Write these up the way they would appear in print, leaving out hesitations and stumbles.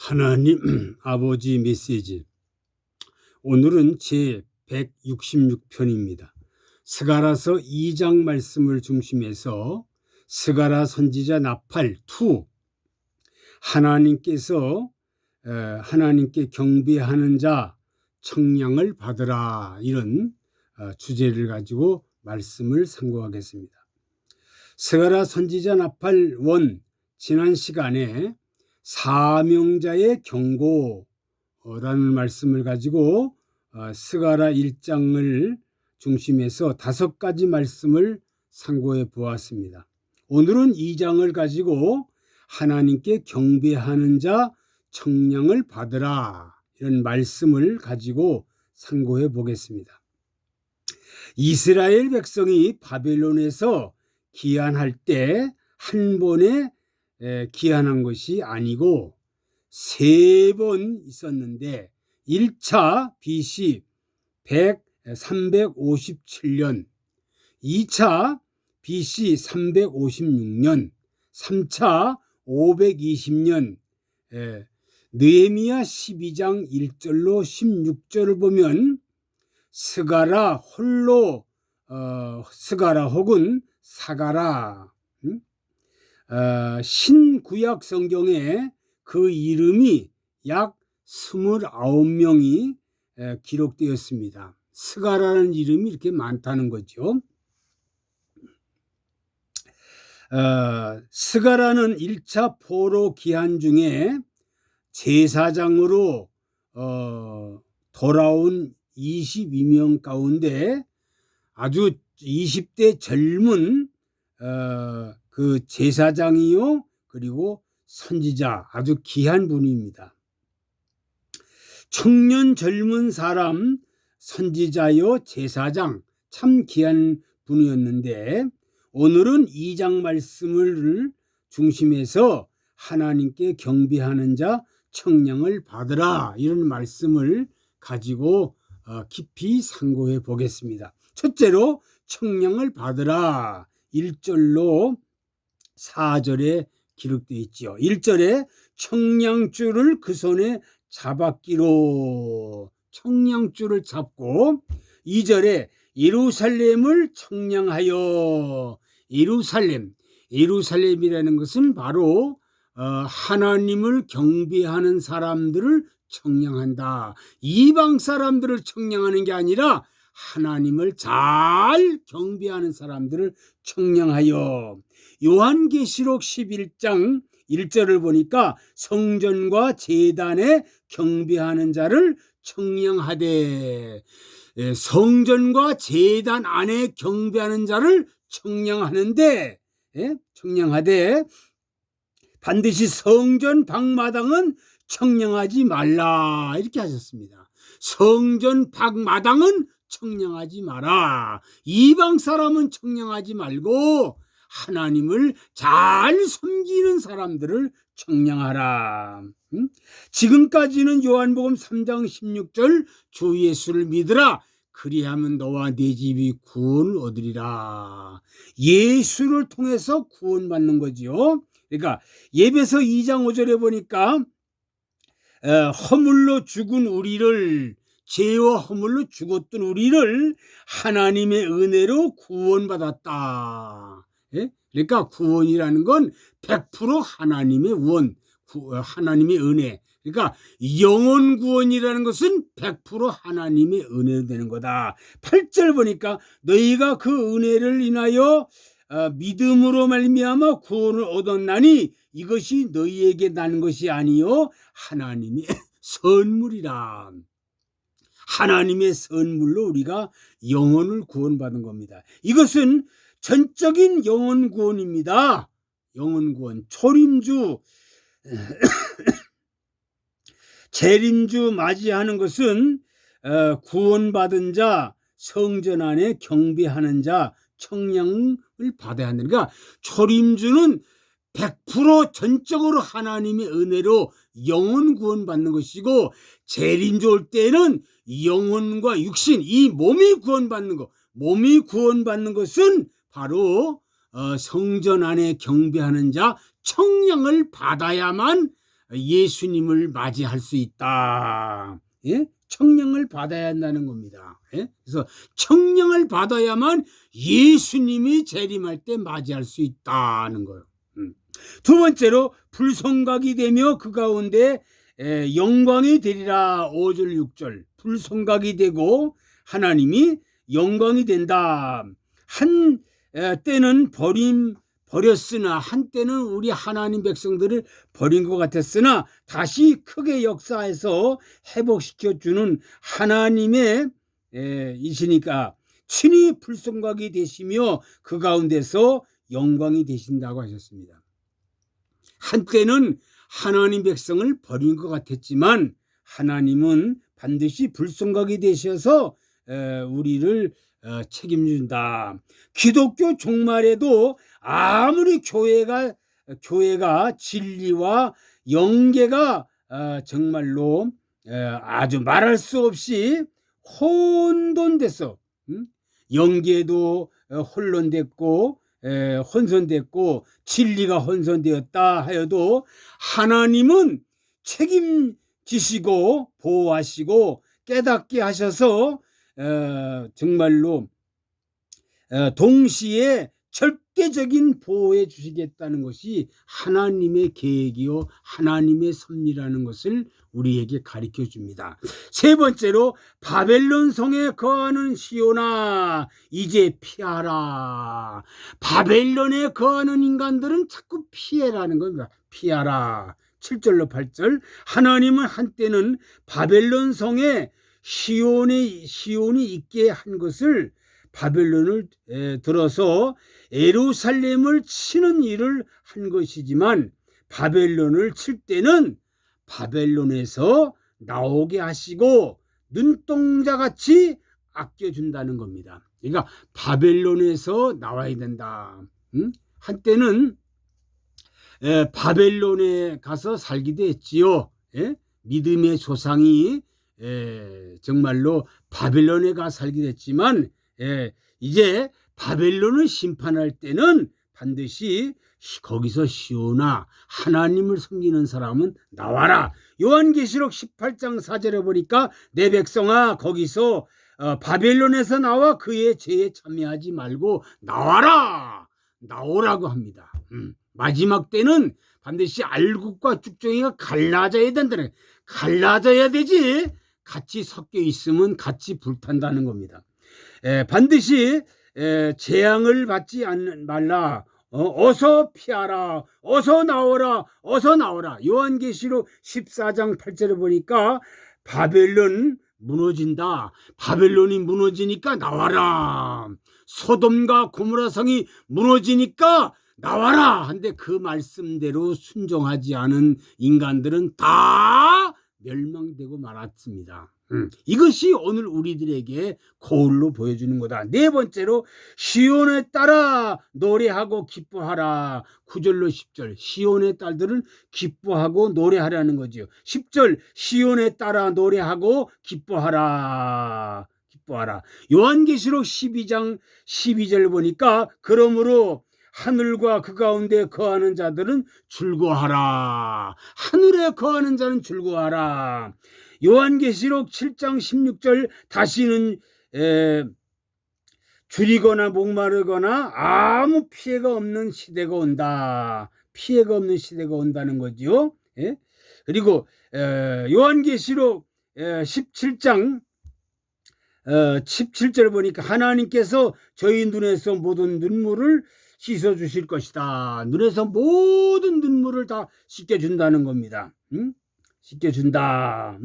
하나님 아버지 메시지. 오늘은 제 166편입니다. 스가랴서 2장 말씀을 중심해서 스가랴 선지자 나팔 2, 하나님께서 하나님께 경배하는 자 청량을 받으라, 이런 주제를 가지고 말씀을 상고하겠습니다. 스가랴 선지자 나팔 1, 지난 시간에 사명자의 경고라는 말씀을 가지고 스가랴 1장을 중심해서 5가지 말씀을 상고해 보았습니다. 오늘은 2장을 가지고 하나님께 경배하는 자 청량을 받으라, 이런 말씀을 가지고 상고해 보겠습니다. 이스라엘 백성이 바벨론에서 귀환할 때 한 번에 귀환한 것이 아니고 3번 있었는데, 1차 BC 357년, 2차 BC 356년, 3차 520년. 느헤미야 12장 1절로 16절을 보면 스가랴 홀로 스가랴 혹은 사가랴, 신구약 성경에 그 이름이 약 29명이 기록되었습니다. 스가랴라는 이름이 이렇게 많다는 거죠. 스가랴는 1차 포로 귀환 중에 제사장으로 돌아온 22명 가운데 아주 20대 젊은 그 제사장이요, 그리고 선지자, 아주 귀한 분입니다. 청년 젊은 사람, 선지자요, 제사장, 참 귀한 분이었는데, 오늘은 2장 말씀을 중심해서 하나님께 경배하는 자 청량을 받으라, 이런 말씀을 가지고 깊이 상고해 보겠습니다. 첫째로 청량을 받으라, 1절로 4절에 기록되어 있죠. 1절에 청량줄을 그 손에 잡았기로, 청량줄을 잡고, 2절에 예루살렘을 청량하여, 예루살렘이라는 것은 바로 하나님을 경배하는 사람들을 청량한다. 이방 사람들을 청량하는 게 아니라 하나님을 잘 경배하는 사람들을 청량하여. 요한계시록 11장 1절을 보니까 성전과 제단에 경배하는 자를 청량하되, 성전과 제단 안에 경배하는 자를 청량하는데, 청량하되 반드시 성전 방마당은 청량하지 말라, 이렇게 하셨습니다. 성전 방마당은 청량하지 마라. 이방 사람은 청량하지 말고 하나님을 잘 섬기는 사람들을 청량하라. 지금까지는 요한복음 3장 16절 주 예수를 믿으라, 그리하면 너와 네 집이 구원을 얻으리라. 예수를 통해서 구원받는 거지요. 그러니까 예배서 2장 5절에 보니까 허물로 죽은 우리를, 죄와 허물로 죽었던 우리를 하나님의 은혜로 구원받았다. 그러니까 구원이라는 건 100% 하나님의 하나님의 은혜. 그러니까 영원 구원이라는 것은 100% 하나님의 은혜로 되는 거다. 8절 보니까 너희가 그 은혜를 인하여 믿음으로 말미암아 구원을 얻었나니 이것이 너희에게 난 것이 아니요 하나님의 선물이라. 하나님의 선물로 우리가 영혼을 구원받은 겁니다. 이것은 전적인 영혼 구원입니다. 영혼 구원. 초림주 재림주 맞이하는 것은 구원받은 자, 성전 안에 경배하는 자 청량을 받아야 한다. 그러니까 초림주는 100% 전적으로 하나님의 은혜로 영혼 구원받는 것이고, 재림주 올 때는 영혼과 육신, 이 몸이 구원받는 것, 몸이 구원받는 것은 바로 성전 안에 경배하는 자 청량을 받아야만 예수님을 맞이할 수 있다. 예? 청령을 받아야 한다는 겁니다. 예? 그래서 청령을 받아야만 예수님이 재림할 때 맞이할 수 있다는 거예요. 두 번째로 불성각이 되며 그 가운데 영광이 되리라. 5절 6절 불성각이 되고 하나님이 영광이 된다. 한 때는 버렸으나 한때는 우리 하나님 백성들을 버린 것 같았으나 다시 크게 역사해서 회복시켜주는 하나님의 이시니까 친히 불성각이 되시며 그 가운데서 영광이 되신다고 하셨습니다. 한때는 하나님 백성을 버린 것 같았지만 하나님은 반드시 불성각이 되셔서 우리를 책임진다. 기독교 종말에도 아무리 교회가 진리와 영계가 정말로 아주 말할 수 없이 혼돈돼서 영계도 혼돈됐고 혼선됐고 진리가 혼선되었다 하여도 하나님은 책임지시고 보호하시고 깨닫게 하셔서 정말로 동시에 절대적인 보호해 주시겠다는 것이 하나님의 계획이요 하나님의 섭리라는 것을 우리에게 가르쳐 줍니다. 세 번째로 바벨론 성에 거하는 시온아 이제 피하라. 바벨론에 거하는 인간들은 자꾸 피해라는 겁니다. 피하라. 7절로 8절 하나님은 한때는 바벨론 성에 시온이 있게 한 것을 바벨론을 들어서 예루살렘을 치는 일을 한 것이지만 바벨론을 칠 때는 바벨론에서 나오게 하시고 눈동자같이 아껴준다는 겁니다. 그러니까 바벨론에서 나와야 된다. 한때는 바벨론에 가서 살기도 했지요. 믿음의 조상이 정말로 바벨론에 가 살기도 했지만 이제 바벨론을 심판할 때는 반드시 거기서 시온아 하나님을 섬기는 사람은 나와라. 요한계시록 18장 4절에 보니까 내 백성아 거기서 바벨론에서 나와 그의 죄에 참여하지 말고 나오라고 합니다. 마지막 때는 반드시 알곡과 쭉정이가 갈라져야 된다는, 갈라져야 되지 같이 섞여 있으면 같이 불탄다는 겁니다. 반드시 재앙을 받지 말라. 어서 피하라. 어서 나오라. 요한계시록 14장 8절에 보니까 바벨론 무너진다. 바벨론이 무너지니까 나와라. 소돔과 고모라 성이 무너지니까 나와라. 한데 그 말씀대로 순종하지 않은 인간들은 다 멸망되고 말았습니다. 이것이 오늘 우리들에게 거울로 보여주는 거다. 네 번째로 시온에 따라 노래하고 기뻐하라. 9절로 10절 시온의 딸들은 기뻐하고 노래하라는 거죠. 10절 시온에 따라 노래하고 기뻐하라. 요한계시록 12장 12절 보니까 그러므로 하늘과 그 가운데 거하는 자들은 즐거워하라. 하늘에 거하는 자는 즐거워하라. 요한계시록 7장 16절 다시는 줄이거나 목마르거나 아무 피해가 없는 시대가 온다. 피해가 없는 시대가 온다는 거죠. 그리고 요한계시록 17장 17절 보니까 하나님께서 저희 눈에서 모든 눈물을 씻어주실 것이다. 눈에서 모든 눈물을 다 씻겨준다는 겁니다. 씻겨준다.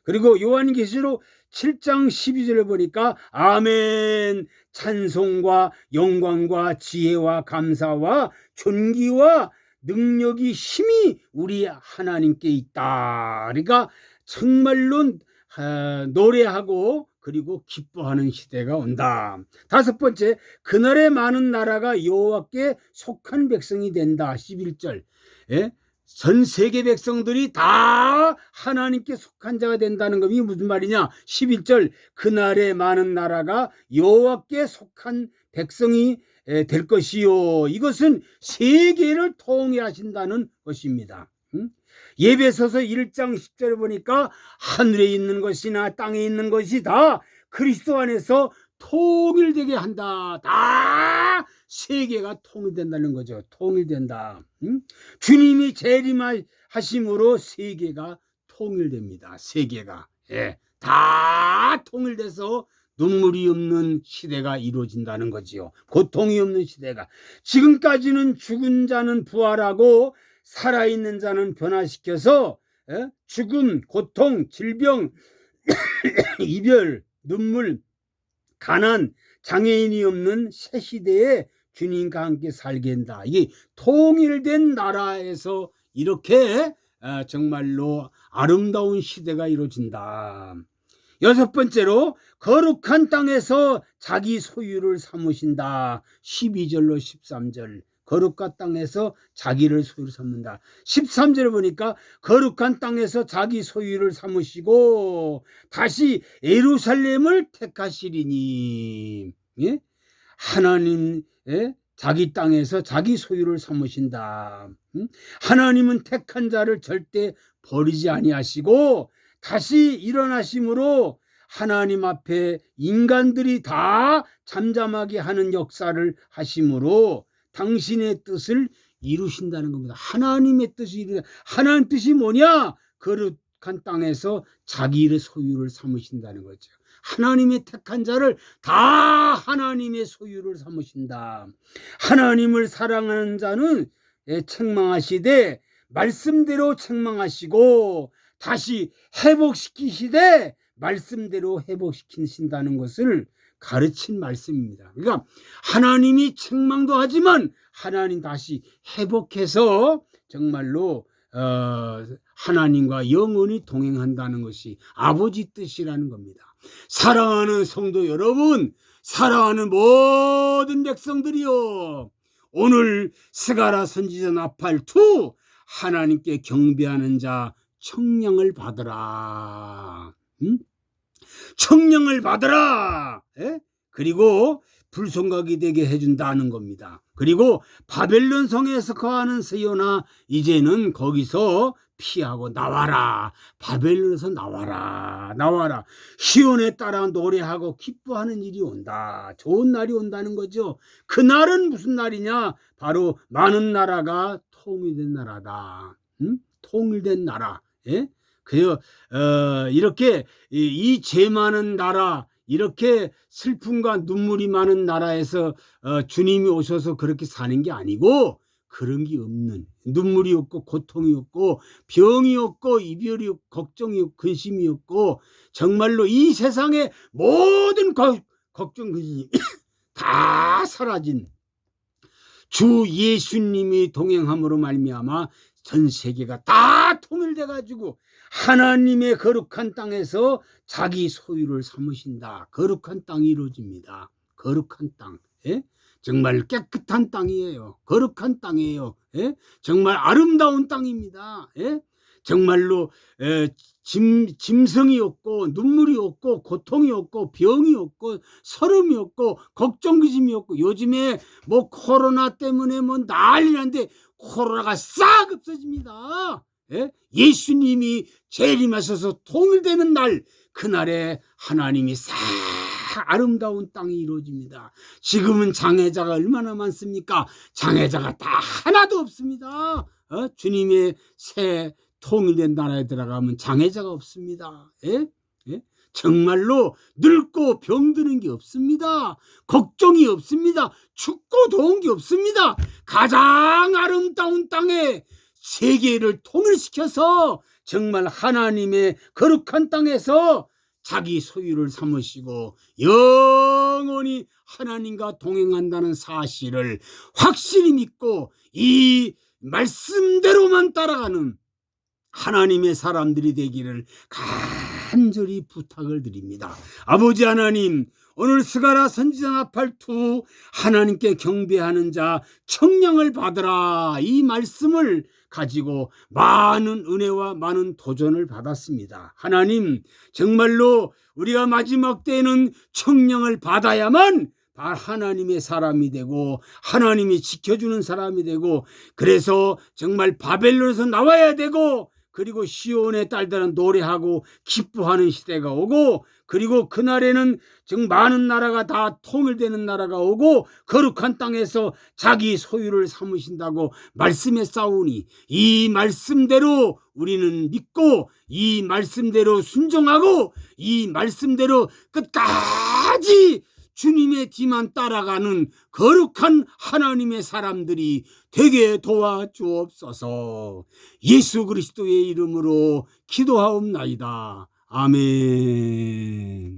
그리고 요한계시록 7장 12절을 보니까 아멘 찬송과 영광과 지혜와 감사와 존귀와 능력이 힘이 우리 하나님께 있다. 그러니까 정말로 노래하고 그리고 기뻐하는 시대가 온다. 다섯 번째, 그날에 많은 나라가 여호와께 속한 백성이 된다. 11절. 전 세계 백성들이 다 하나님께 속한 자가 된다는 것이 무슨 말이냐? 11절. 그날에 많은 나라가 여호와께 속한 백성이 될 것이요. 이것은 세계를 통일하신다는 것입니다. 에베소서 1장 10절에 보니까 하늘에 있는 것이나 땅에 있는 것이 다 그리스도 안에서 통일되게 한다. 다 세계가 통일된다는 거죠. 통일된다. 주님이 재림하심으로 세계가 통일됩니다. 세계가. 예, 다 통일돼서 눈물이 없는 시대가 이루어진다는 거지요. 고통이 없는 시대가. 지금까지는 죽은 자는 부활하고 살아있는 자는 변화시켜서 죽음, 고통, 질병, 이별, 눈물, 가난, 장애인이 없는 새 시대에 주님과 함께 살게 한다. 이게 통일된 나라에서 이렇게 정말로 아름다운 시대가 이루어진다. 여섯 번째로 거룩한 땅에서 자기 소유를 삼으신다. 12절로 13절. 거룩한 땅에서 자기를 소유로 삼는다. 13절에 보니까 거룩한 땅에서 자기 소유를 삼으시고 다시 예루살렘을 택하시리니. 예? 하나님 자기 땅에서 자기 소유를 삼으신다. 하나님은 택한 자를 절대 버리지 아니하시고 다시 일어나심으로 하나님 앞에 인간들이 다 잠잠하게 하는 역사를 하심으로 당신의 뜻을 이루신다는 겁니다. 하나님의 뜻이 이루다. 하나님 뜻이 뭐냐? 거룩한 땅에서 자기의 소유를 삼으신다는 거죠. 하나님의 택한 자를 다 하나님의 소유를 삼으신다. 하나님을 사랑하는 자는 책망하시되 말씀대로 책망하시고 다시 회복시키시되 말씀대로 회복시키신다는 것을 가르친 말씀입니다. 그러니까 하나님이 책망도 하지만 하나님 다시 회복해서 정말로 하나님과 영원히 동행한다는 것이 아버지 뜻이라는 겁니다. 사랑하는 성도 여러분, 사랑하는 모든 백성들이요, 오늘 스가랴 선지자 나팔 2 하나님께 경배하는 자 청량을 받으라. 청량을 받으라. 예? 그리고 불성각이 되게 해준다는 겁니다. 그리고 바벨론 성에서 거하는 시온아, 이제는 거기서 피하고 나와라. 바벨론에서 나와라. 나와라. 시온에 따라 노래하고 기뻐하는 일이 온다. 좋은 날이 온다는 거죠. 그 날은 무슨 날이냐? 바로 많은 나라가 통일된 나라다. 통일된 나라. 예? 그래요. 이렇게 이 죄 많은 나라, 이렇게 슬픔과 눈물이 많은 나라에서 주님이 오셔서 그렇게 사는 게 아니고, 그런 게 없는, 눈물이 없고 고통이 없고 병이 없고 이별이 없고 걱정이 없고 근심이 없고 정말로 이 세상의 모든 걱정 근심이 다 사라진 주 예수님이 동행함으로 말미암아 전 세계가 다 통일돼 가지고 하나님의 거룩한 땅에서 자기 소유를 삼으신다. 거룩한 땅이 이루어집니다. 거룩한 땅. 예? 정말 깨끗한 땅이에요. 거룩한 땅이에요. 예? 정말 아름다운 땅입니다. 예? 정말로 짐승이 없고 눈물이 없고 고통이 없고 병이 없고 서름이 없고 걱정기심이 없고, 요즘에 뭐 코로나 때문에 뭐 난리 난데 코로나가 싹 없어집니다. 예? 예수님이 재림하셔서 통일되는 날, 그날에 하나님이 싹 아름다운 땅이 이루어집니다. 지금은 장애자가 얼마나 많습니까? 장애자가 다 하나도 없습니다. 주님의 새 통일된 나라에 들어가면 장애자가 없습니다. 예? 예? 정말로 늙고 병드는 게 없습니다. 걱정이 없습니다. 춥고 더운 게 없습니다. 가장 아름다운 땅에 세계를 통일시켜서 정말 하나님의 거룩한 땅에서 자기 소유를 삼으시고 영원히 하나님과 동행한다는 사실을 확실히 믿고 이 말씀대로만 따라가는 하나님의 사람들이 되기를 간절히 부탁을 드립니다. 아버지 하나님, 오늘 스가랴 선지자 나팔 2 하나님께 경배하는 자 청량을 받으라, 이 말씀을 가지고 많은 은혜와 많은 도전을 받았습니다. 하나님, 정말로 우리가 마지막 때에는 청량을 받아야만 하나님의 사람이 되고 하나님이 지켜주는 사람이 되고, 그래서 정말 바벨론에서 나와야 되고 그리고 시온의 딸들은 노래하고 기뻐하는 시대가 오고, 그리고 그날에는 정 많은 나라가 다 통일되는 나라가 오고 거룩한 땅에서 자기 소유를 삼으신다고 말씀했사오니, 이 말씀대로 우리는 믿고 이 말씀대로 순종하고 이 말씀대로 끝까지 주님의 뒤만 따라가는 거룩한 하나님의 사람들이 되게 도와주옵소서. 예수 그리스도의 이름으로 기도하옵나이다. 아멘.